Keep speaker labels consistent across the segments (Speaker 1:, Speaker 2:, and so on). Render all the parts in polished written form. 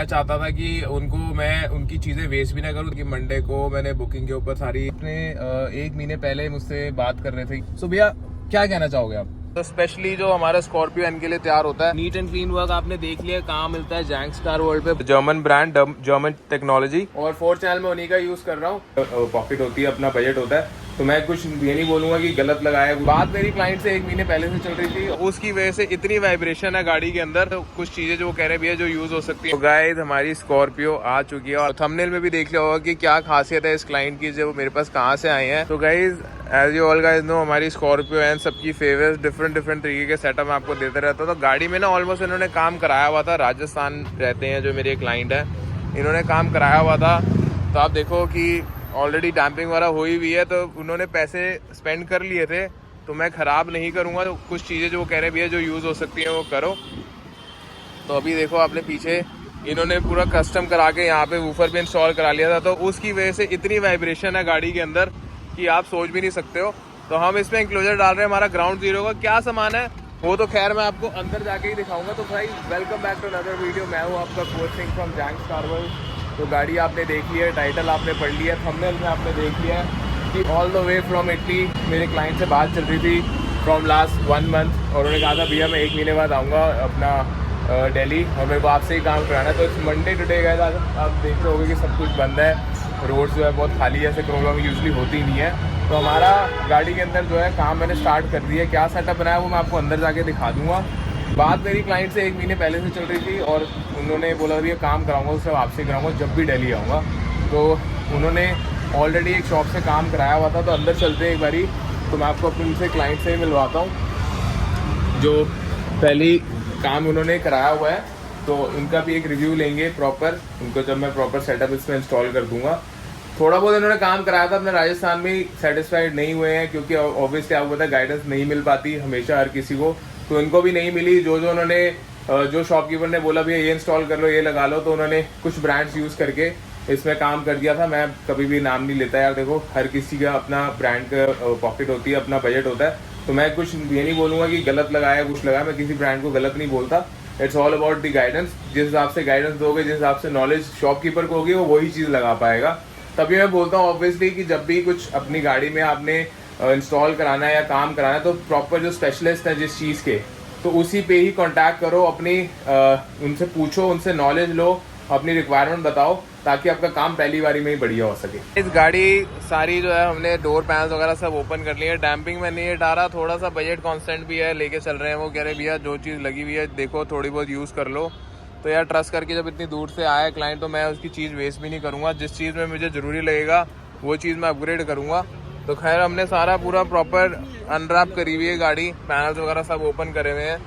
Speaker 1: मैं चाहता था कि उनको मैं उनकी चीज़ें वेस्ट भी ना करूँ कि मंडे को मैंने बुकिंग के ऊपर सारी अपने 1 महीने पहले मुझसे बात कर रहे थे। सो भैया क्या कहना चाहोगे आप? तो स्पेशली जो हमारा स्कॉर्पियो एन के लिए तैयार होता है, नीट एंड क्लीन वर्क आपने देख लिया, कहाँ मिलता है, जैंक्स कार वर्ल्ड पे, जर्मन ब्रांड, जर्मन टेक्नोलॉजी, और 4 चैनल में उन्हीं का यूज कर रहा हूँ। पॉकेट होती है, अपना बजट होता है, तो मैं कुछ ये नहीं बोलूंगा कि गलत लगाया। बात मेरी क्लाइंट से 1 महीने पहले से चल रही थी, उसकी वजह से इतनी वाइब्रेशन है गाड़ी के अंदर, तो कुछ चीजें जो वो कह रहे हैं भैया जो यूज हो सकती है। तो गाइस हमारी स्कॉर्पियो आ चुकी है, और थंबनेल में भी देख लिया होगा कि क्या खासियत है इस क्लाइंट की, जो मेरे पास कहाँ से आए हैं। तो guys as you all guys know, हमारी स्कॉर्पियो एंड सबकी फेवरेट डिफरेंट तरीके के सेटअप मैं आपको देते रहता हूँ। तो गाड़ी में ना ऑलमोस्ट इन्होंने काम कराया हुआ था, राजस्थान रहते हैं जो मेरे क्लाइंट है, इन्होंने काम कराया हुआ था। तो आप देखो कि ऑलरेडी डैम्पिंग वगैरह हुई हुई है, तो उन्होंने पैसे स्पेंड कर लिए थे, तो मैं ख़राब नहीं करूँगा। तो कुछ चीज़ें जो वो कह रहे भैया जो यूज़ हो सकती हैं वो करो। तो अभी देखो आपने पीछे इन्होंने पूरा कस्टम करा के यहाँ पे वूफर भी इंस्टॉल करा लिया था, तो उसकी वजह से इतनी वाइब्रेशन है गाड़ी के अंदर कि आप सोच भी नहीं सकते हो। तो हम इसमें इंक्लोजर डाल रहे हैं, हमारा ग्राउंड जीरो का क्या सामान है वो तो खैर मैं आपको अंदर जाके ही दिखाऊंगा। तो भाई welcome back to another video, मैं हूँ आपका coach Singh from Janks car world. तो गाड़ी आपने देख लिया है, टाइटल आपने पढ़ लिया, थंबनेल में आपने देख लिया है कि all the way from Italy मेरे क्लाइंट से बात चल रही थी फ्रॉम लास्ट 1 मंथ, और उन्होंने कहा था भैया मैं 1 महीने बाद आऊँगा अपना दिल्ली, और मेरे को आपसे ही काम कराना है। तो इस मंडे टुडे गए आप देख रहे होगे कि सब कुछ बंद है, रोड जो है बहुत खाली है, ऐसे प्रॉब्लम यूजली होती नहीं है। तो हमारा गाड़ी के अंदर जो है काम मैंने स्टार्ट कर दिया है। क्या सेटअप बनाया वो मैं आपको अंदर जाके दिखा दूंगा। बात मेरी क्लाइंट से 1 महीने पहले से चल रही थी, और उन्होंने बोला भैया काम कराऊंगा उससे आपसे कराऊंगा जब भी दिल्ली आऊँगा। तो उन्होंने ऑलरेडी एक शॉप से काम कराया हुआ था, तो अंदर चलते हैं एक बारी, तो मैं आपको अपने उनसे क्लाइंट से ही मिलवाता हूँ जो पहली काम उन्होंने कराया हुआ है। तो उनका भी एक रिव्यू लेंगे प्रॉपर, उनको जब मैं प्रॉपर सेटअप इसमें इंस्टॉल कर दूंगा। थोड़ा बहुत इन्होंने काम कराया था अपने राजस्थान में, सेटिस्फाइड नहीं हुए हैं, क्योंकि ऑब्वियसली आपको पता है गाइडेंस नहीं मिल पाती हमेशा हर किसी को, तो इनको भी नहीं मिली। जो उन्होंने जो शॉपकीपर ने बोला भैया ये इंस्टॉल कर लो, ये लगा लो, तो उन्होंने कुछ ब्रांड्स यूज़ करके इसमें काम कर दिया था। मैं कभी भी नाम नहीं लेता यार, देखो हर किसी का अपना ब्रांड का पॉकेट होती है, अपना बजट होता है, तो मैं कुछ ये नहीं बोलूँगा कि गलत लगाया कुछ लगाया, मैं किसी ब्रांड को गलत नहीं बोलता। It's all about the guidance, जिस हिसाब से गाइडेंस दोगे, जिस हिसाब से नॉलेज शॉपकीपर को होगी, वो वही चीज़ लगा पाएगा। तभी मैं बोलता हूँ ऑब्वियसली कि जब भी कुछ अपनी गाड़ी में आपने इंस्टॉल कराना है या काम कराना है, तो प्रॉपर जो स्पेशलिस्ट है जिस चीज़ के, तो उसी पे ही कांटेक्ट करो, अपनी उनसे पूछो, उनसे नॉलेज लो, अपनी रिक्वायरमेंट बताओ, ताकि आपका काम पहली बारी में ही बढ़िया हो सके। इस गाड़ी सारी जो है हमने डोर पैनल्स वगैरह सब ओपन कर लिए, डैम्पिंग में नहीं डाला, थोड़ा सा बजट कांस्टेंट भी है, लेके चल रहे हैं। वो कह रहे भैया जो चीज़ लगी हुई है देखो थोड़ी बहुत यूज़ कर लो। तो यार ट्रस्ट करके जब इतनी दूर से आया क्लाइंट, तो मैं उसकी चीज़ वेस्ट भी नहीं करूँगा, जिस चीज़ में मुझे ज़रूरी लगेगा वो चीज़ मैं अपग्रेड करूँगा। तो खैर हमने सारा पूरा प्रॉपर अनरैप करी हुई है गाड़ी, पैनल्स वगैरह सब ओपन करे हुए हैं,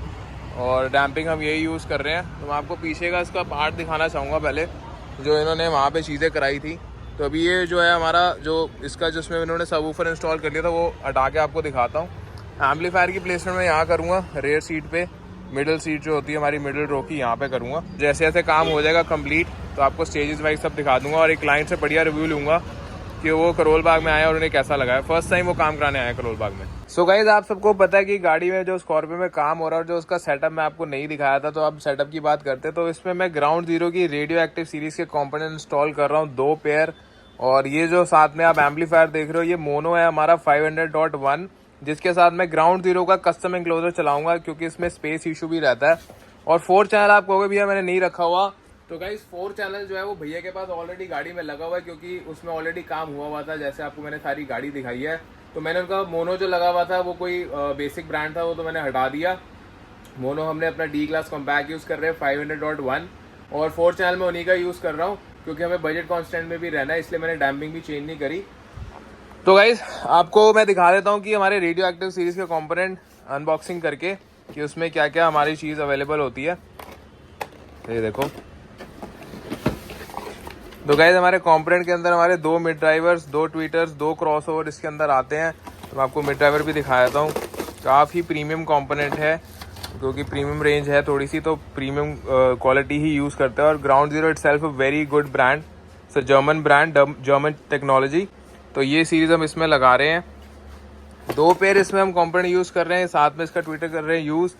Speaker 1: और डैम्पिंग हम यही यूज़ कर रहे हैं। तो मैं आपको पीछे का इसका पार्ट दिखाना चाहूँगा पहले, जो इन्होंने वहाँ पे चीज़ें कराई थी। तो अभी ये जो है हमारा जो इसका जिसमें इन्होंने सबवूफर इंस्टॉल कर लिया था, वो हटा के आपको दिखाता हूँ। एम्पलीफायर की प्लेसमेंट मैं यहाँ करूँगा, रेयर सीट पे, मिडिल सीट जो होती है हमारी मिडिल रो की, यहाँ पे करूँगा। जैसे जैसे काम हो जाएगा कंप्लीट, तो आपको स्टेजेस वाइज सब दिखा दूंगा, और एक क्लाइंट से बढ़िया रिव्यू लूँगा कि वो करोल बाग में आया और उन्हें कैसा लगा है, फर्स्ट टाइम वो काम कराने आया करोल बाग में। सो गाइज आप सबको पता है कि गाड़ी में जो स्कॉर्पियो में काम हो रहा है, जो उसका सेटअप मैं आपको नहीं दिखाया था, तो अब सेटअप की बात करते हैं। तो इसमें मैं ग्राउंड जीरो की रेडियो एक्टिव सीरीज के कंपोनेंट इंस्टॉल कर रहा हूँ 2 पेयर, और ये जो साथ में आप एम्पलीफायर देख रहे हो ये मोनो है हमारा 500.1, जिसके साथ मैं ग्राउंड जीरो का कस्टम इंक्लोजर चलाऊंगा, क्योंकि इसमें स्पेस इशू भी रहता है। और 4 चैनल आप कहोगे भैया मैंने नहीं रखा हुआ, तो गाइस 4 चैनल जो है वो भैया के पास ऑलरेडी गाड़ी में लगा हुआ है, क्योंकि उसमें ऑलरेडी काम हुआ था। जैसे आपको मैंने सारी गाड़ी दिखाई है, तो मैंने उनका मोनो जो लगा हुआ था वो कोई बेसिक ब्रांड था, वो तो मैंने हटा दिया। मोनो हमने अपना डी क्लास कॉम्पैक्ट यूज़ कर रहे हैं 500.1, और 4 चैनल में उन्हीं का यूज़ कर रहा हूँ, क्योंकि हमें बजट कॉन्स्टेंट में भी रहना है, इसलिए मैंने डैम्पिंग भी चेंज नहीं करी। तो गाइज आपको मैं दिखा देता हूँ कि हमारे रेडियो एक्टिव सीरीज़ के कंपोनेंट अनबॉक्सिंग करके कि उसमें क्या क्या हमारी चीज़ अवेलेबल होती है। ये देखो, तो गाइज हमारे कंपोनेंट के अंदर हमारे 2 मिड ड्राइवर्स, 2 ट्वीटर्स, 2 क्रॉसओवर इसके अंदर आते हैं। तो मैं आपको मिड ड्राइवर भी दिखा देता हूँ। काफ़ी प्रीमियम कंपोनेंट है, क्योंकि प्रीमियम रेंज है थोड़ी सी, तो प्रीमियम क्वालिटी ही यूज़ करते हैं। और ground zero itself a very good brand, so German brand, German technology. तो ये सीरीज़ हम इसमें लगा रहे हैं। 2 पेयर इसमें हम कंपोनेंट यूज़ कर रहे हैं, साथ में इसका ट्विटर कर रहे हैं यूज़,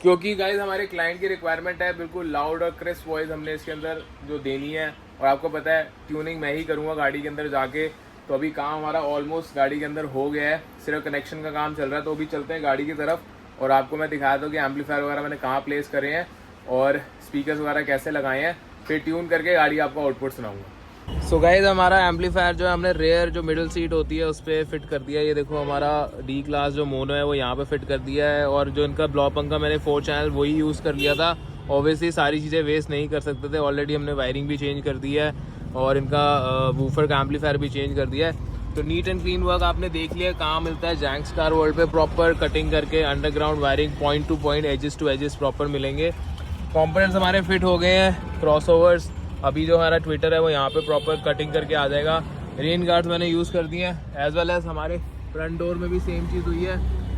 Speaker 1: क्योंकि गाइज हमारे क्लाइंट की रिक्वायरमेंट है बिल्कुल लाउड और क्रिस्प वॉइस हमने इसके अंदर जो देनी है। और आपको पता है ट्यूनिंग मैं ही करूँगा गाड़ी के अंदर जाके। तो अभी काम हमारा ऑलमोस्ट गाड़ी के अंदर हो गया है, सिर्फ कनेक्शन का काम चल रहा है। तो अभी चलते हैं गाड़ी की तरफ और आपको मैं दिखाता हूँ कि एम्पलीफायर वगैरह मैंने कहाँ प्लेस करे हैं और स्पीकर्स वगैरह कैसे लगाए हैं, फिर ट्यून करके गाड़ी आपको आउटपुट सुनाऊंगा। सो गाइज हमारा एम्पलीफायर जो है हमने रेयर जो मिडिल सीट होती है उस पर फिट कर दिया है। ये देखो हमारा डी क्लास जो मोनो है वो यहाँ पे फिट कर दिया है। और जो इनका ब्लॉक पंखा मैंने 4 चैनल वही यूज़ कर लिया था। ऑब्वियसली सारी चीज़ें वेस्ट नहीं कर सकते थे, ऑलरेडी हमने वायरिंग भी चेंज कर दी है और इनका वूफर का एम्पलीफायर भी चेंज कर दिया है। तो नीट एंड क्लीन वर्क आपने देख लिया। कहाँ मिलता है जैंक्स कार वर्ल्ड पे प्रॉपर कटिंग करके underground wiring point to point edges to edges proper मिलेंगे। कंपोनेंट्स हमारे फिट हो गए हैं, क्रॉसओवर्स अभी जो हमारा ट्विटर है वो यहाँ पे प्रॉपर कटिंग करके आ जाएगा। रेन गार्ड्स मैंने यूज़ कर दिए हैं एज वेल एज हमारे फ्रंट डोर में भी सेम चीज़ हुई है।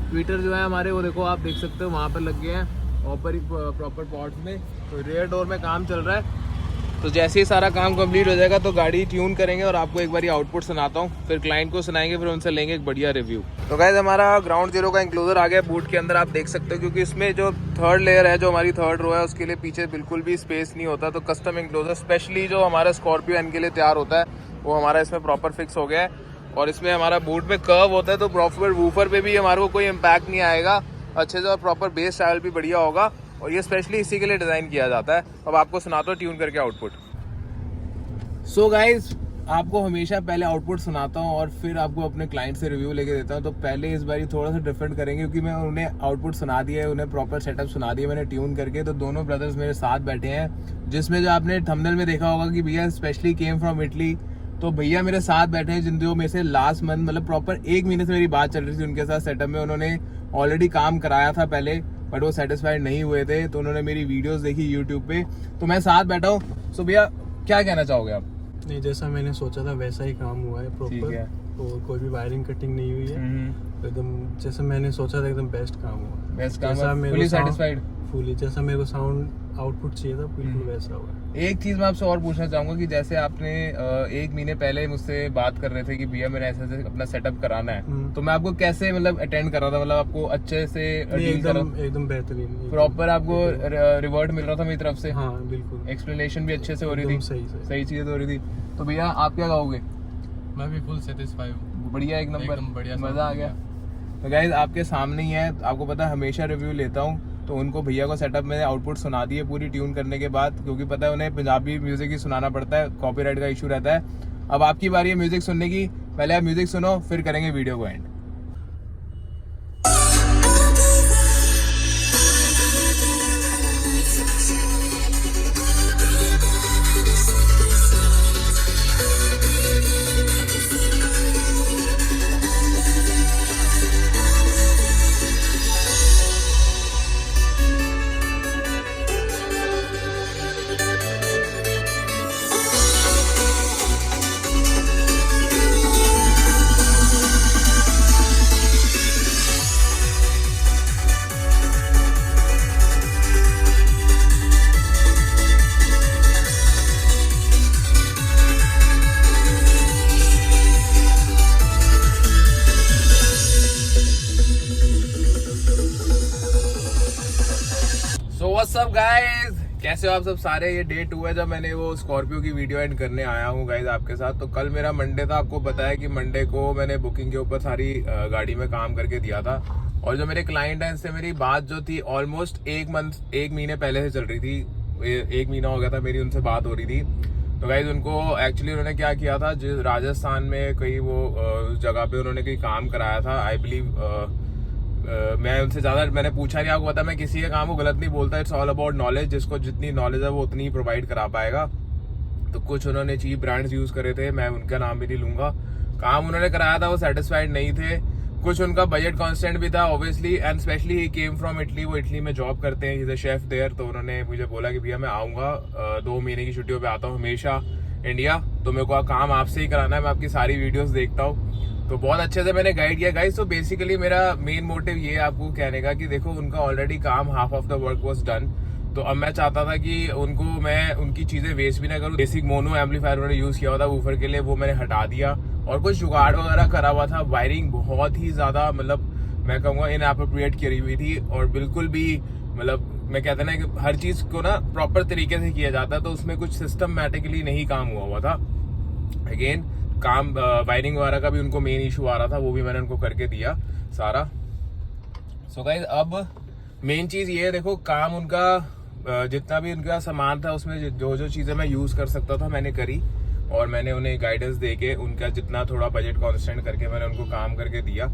Speaker 1: ट्विटर जो है हमारे वो देखो आप देख सकते हो वहाँ पर लग गए हैं ऊपर ही प्रॉपर पॉट्स में। तो रेयर डोर में काम चल रहा है। तो जैसे ही सारा काम कंप्लीट हो जाएगा तो गाड़ी ट्यून करेंगे और आपको एक बार आउटपुट सुनाता हूँ, फिर क्लाइंट को सुनाएंगे, फिर उनसे लेंगे एक बढ़िया रिव्यू। तो गाइस हमारा ग्राउंड जीरो का इंक्लोजर आ गया बूट के अंदर, आप देख सकते हो। क्योंकि इसमें जो थर्ड लेयर है, जो हमारी थर्ड रो है, उसके लिए पीछे बिल्कुल भी स्पेस नहीं होता। तो कस्टम इंक्लोजर स्पेशली जो हमारा स्कॉर्पियो एन के लिए तैयार होता है वो हमारा इसमें प्रॉपर फिक्स हो गया है। और इसमें हमारा बूट में कर्व होता है तो प्रॉपर वूफर पे भी हमारे को कोई इम्पैक्ट नहीं आएगा अच्छे से, और प्रॉपर बेस ट्रैवल भी बढ़िया होगा। और ये स्पेशली इसी के लिए डिज़ाइन किया जाता है। अब आपको सुनाता हूँ ट्यून करके आउटपुट। सो गाइज आपको हमेशा पहले आउटपुट सुनाता हूँ और फिर आपको अपने क्लाइंट से रिव्यू लेके देता हूँ। तो पहले इस बार थोड़ा सा डिफरेंट करेंगे क्योंकि मैं उन्हें आउटपुट सुना दिया है, उन्हें प्रॉपर सेटअप सुना दिया मैंने ट्यून करके। तो दोनों ब्रदर्स मेरे साथ बैठे हैं, जिसमें जो आपने थंबनेल में देखा होगा कि भैया स्पेशली केम फ्रॉम इटली। तो भैया मेरे साथ बैठे हैं जिन जो में से लास्ट मंथ मतलब प्रॉपर 1 महीने से मेरी बात चल रही थी उनके साथ सेटअप में। उन्होंने ऑलरेडी काम कराया था पहले बट वो सेटिस्फाइड नहीं हुए थे। तो उन्होंने मेरी वीडियोस देखी यूट्यूब पे, तो मैं साथ बैठा हूँ। सो भैया क्या कहना चाहोगे आप?
Speaker 2: नहीं, जैसा मैंने सोचा था वैसा ही काम हुआ है प्रॉपर, और कोई भी वायरिंग कटिंग नहीं हुई है। एकदम जैसा मैंने सोचा था एकदम बेस्ट काम हुआ।
Speaker 1: बेस्ट काम, फुली सेटिस्फाइड,
Speaker 2: फुली जैसा मेरे को साउंड आउटपुट चाहिए था बिल्कुल वैसा हुआ।
Speaker 1: एक चीज मैं आपसे और पूछना चाहूंगा कि जैसे आपने 1 महीने पहले मुझसे बात कर रहे थे कि भैया मैंने ऐसे अपना सेटअप कराना है, तो मैं आपको कैसे मतलब अटेंड कर रहा था? मतलब आपको अच्छे से
Speaker 2: एकदम बेहतरीन
Speaker 1: प्रॉपर आपको रिवर्ट मिल रहा था मेरी तरफ से?
Speaker 2: हाँ बिल्कुल,
Speaker 1: एक्सप्लेनेशन भी अच्छे से हो रही थी, सही चीजें हो रही थी। तो भैया आप क्या कहोगे?
Speaker 2: मैं भी फुल सेटिस्फाई हूँ,
Speaker 1: बढ़िया, एक नंबर,
Speaker 2: बढ़िया,
Speaker 1: मजा आ गया। तो गाइस आपके सामने ही है, आपको पता है हमेशा रिव्यू लेता हूँ। तो उनको भैया को सेटअप में आउटपुट सुना दिए पूरी ट्यून करने के बाद, क्योंकि पता है उन्हें पंजाबी म्यूजिक ही सुनाना पड़ता है, कॉपीराइट का इशू रहता है। अब आपकी बारी है म्यूजिक सुनने की, पहले आप म्यूजिक सुनो फिर करेंगे वीडियो को एंड। व्हाट्स अप गाइस, कैसे हो आप सब सारे? ये डे 2 है जब मैंने वो स्कॉर्पियो की वीडियो एंड करने आया हूँ गाइस आपके साथ। तो कल मेरा मंडे था, आपको पता है कि मंडे को मैंने बुकिंग के ऊपर सारी गाड़ी में काम करके दिया था। और जो मेरे क्लाइंट हैं इससे मेरी बात जो थी ऑलमोस्ट 1 महीने पहले से चल रही थी। 1 महीना हो गया था मेरी उनसे बात हो रही थी। तो गाइस उनको एक्चुअली उन्होंने क्या किया था, जो राजस्थान में कहीं वो जगह पे उन्होंने कहीं काम कराया था आई बिलीव। मैं उनसे ज़्यादा मैंने पूछा नहीं, आपको पता मैं किसी के काम को गलत नहीं बोलता। इट्स ऑल अबाउट नॉलेज, जिसको जितनी नॉलेज है वो उतनी ही प्रोवाइड करा पाएगा। तो कुछ उन्होंने चीप ब्रांड्स यूज़ करे थे, मैं उनका नाम भी नहीं लूँगा। काम उन्होंने कराया था वो सेटिस्फाइड नहीं थे। कुछ उनका बजट कॉन्स्टेंट भी था obviously, and specially he came from Italy, वो इटली में जॉब करते हैं, इज अ शेफ देयर। तो उन्होंने मुझे बोला कि भैया मैं आऊँगा 2 महीने की छुट्टियों पर आता हूँ हमेशा इंडिया, तो मेरे को काम आपसे ही कराना है, मैं आपकी सारी वीडियोज़ देखता हूँ। तो बहुत अच्छे से मैंने गाइड किया गाइस। तो बेसिकली मेरा मेन मोटिव ये है आपको कहने का कि देखो उनका ऑलरेडी काम half of the work was done. तो अब मैं चाहता था कि उनको मैं उनकी चीज़ें वेस्ट भी ना करूँ। बेसिक मोनो एम्पलीफायर उन्होंने यूज़ किया हुआ था वूफर के लिए, वो मैंने हटा दिया और कुछ जुगाड़ वगैरह करा हुआ था। वायरिंग बहुत ही ज़्यादा मतलब मैं कहूँगा इनएप्रोप्रिएट करी हुई थी और बिल्कुल भी मतलब मैं कहता ना कि हर चीज को ना प्रॉपर तरीके से किया जाता है, तो उसमें कुछ सिस्टमैटिकली नहीं काम हुआ था। अगेन काम वायरिंग वगैरह का भी उनको मेन इशू आ रहा था, वो भी मैंने उनको करके दिया सारा। सो गाइस अब मेन चीज ये है, देखो काम उनका जितना भी उनका सामान था उसमें जो जो चीजें मैं यूज कर सकता था मैंने करी, और मैंने उन्हें गाइडेंस देके उनका जितना थोड़ा बजट कॉन्स्टेंट करके मैंने उनको काम करके दिया।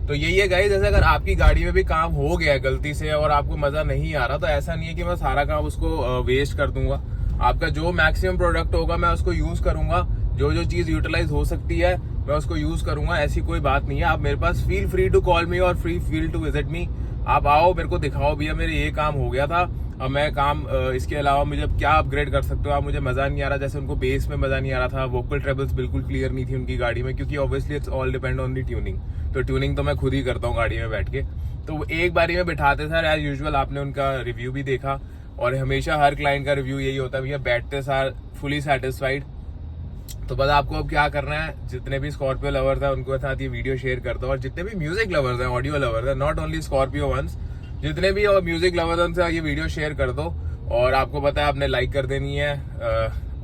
Speaker 1: तो यही है गाइस, जैसे अगर आपकी गाड़ी में भी काम हो गया गलती से और आपको मजा नहीं आ रहा, तो ऐसा नहीं है कि मैं सारा काम उसको वेस्ट कर दूंगा। आपका जो मैक्सिमम प्रोडक्ट होगा मैं उसको यूज करूंगा, जो जो चीज यूटिलाइज हो सकती है मैं उसको यूज करूंगा, ऐसी कोई बात नहीं है। आप मेरे पास feel free to call me और फील टू विजिट मी। आप आओ, मेरे को दिखाओ भैया मेरे ये काम हो गया था, अब मैं काम इसके अलावा मुझे क्या अपग्रेड कर सकते हो आप, मुझे मजा नहीं आ रहा, जैसे उनको बेस में मजा नहीं आ रहा था, वोकल ट्रेबल्स बिल्कुल क्लियर नहीं थी उनकी गाड़ी में, क्योंकि obviously it's all depend on the tuning. तो ट्यूनिंग तो मैं खुद ही करता हूँ गाड़ी में बैठ के। तो एक बारी में बिठाते सर एज यूजुअल, आपने उनका रिव्यू भी देखा, और हमेशा हर क्लाइंट का रिव्यू यही होता है भैया बैठते सार फुली सेटिस्फाइड। तो बस आपको अब क्या करना है, जितने भी स्कॉर्पियो लवर्स हैं उनको साथ ये वीडियो शेयर कर दो, और जितने भी म्यूजिक लवर्स हैं, ऑडियो लवर्स हैं, नॉट ओनली स्कॉर्पियो वंस, जितने भी म्यूजिक लवर्स हैं उनसे ये वीडियो शेयर कर दो। और आपको पता है आपने लाइक कर देनी है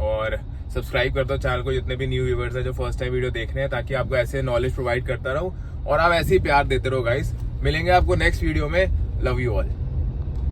Speaker 1: और सब्सक्राइब कर दो चैनल को, जितने भी न्यू व्यूअर्स हैं जो फर्स्ट टाइम वीडियो देख रहे हैं, ताकि आपको ऐसे नॉलेज प्रोवाइड करता रहूं और आप ऐसे ही प्यार देते रहो गाइस। मिलेंगे आपको नेक्स्ट वीडियो में। Love you all.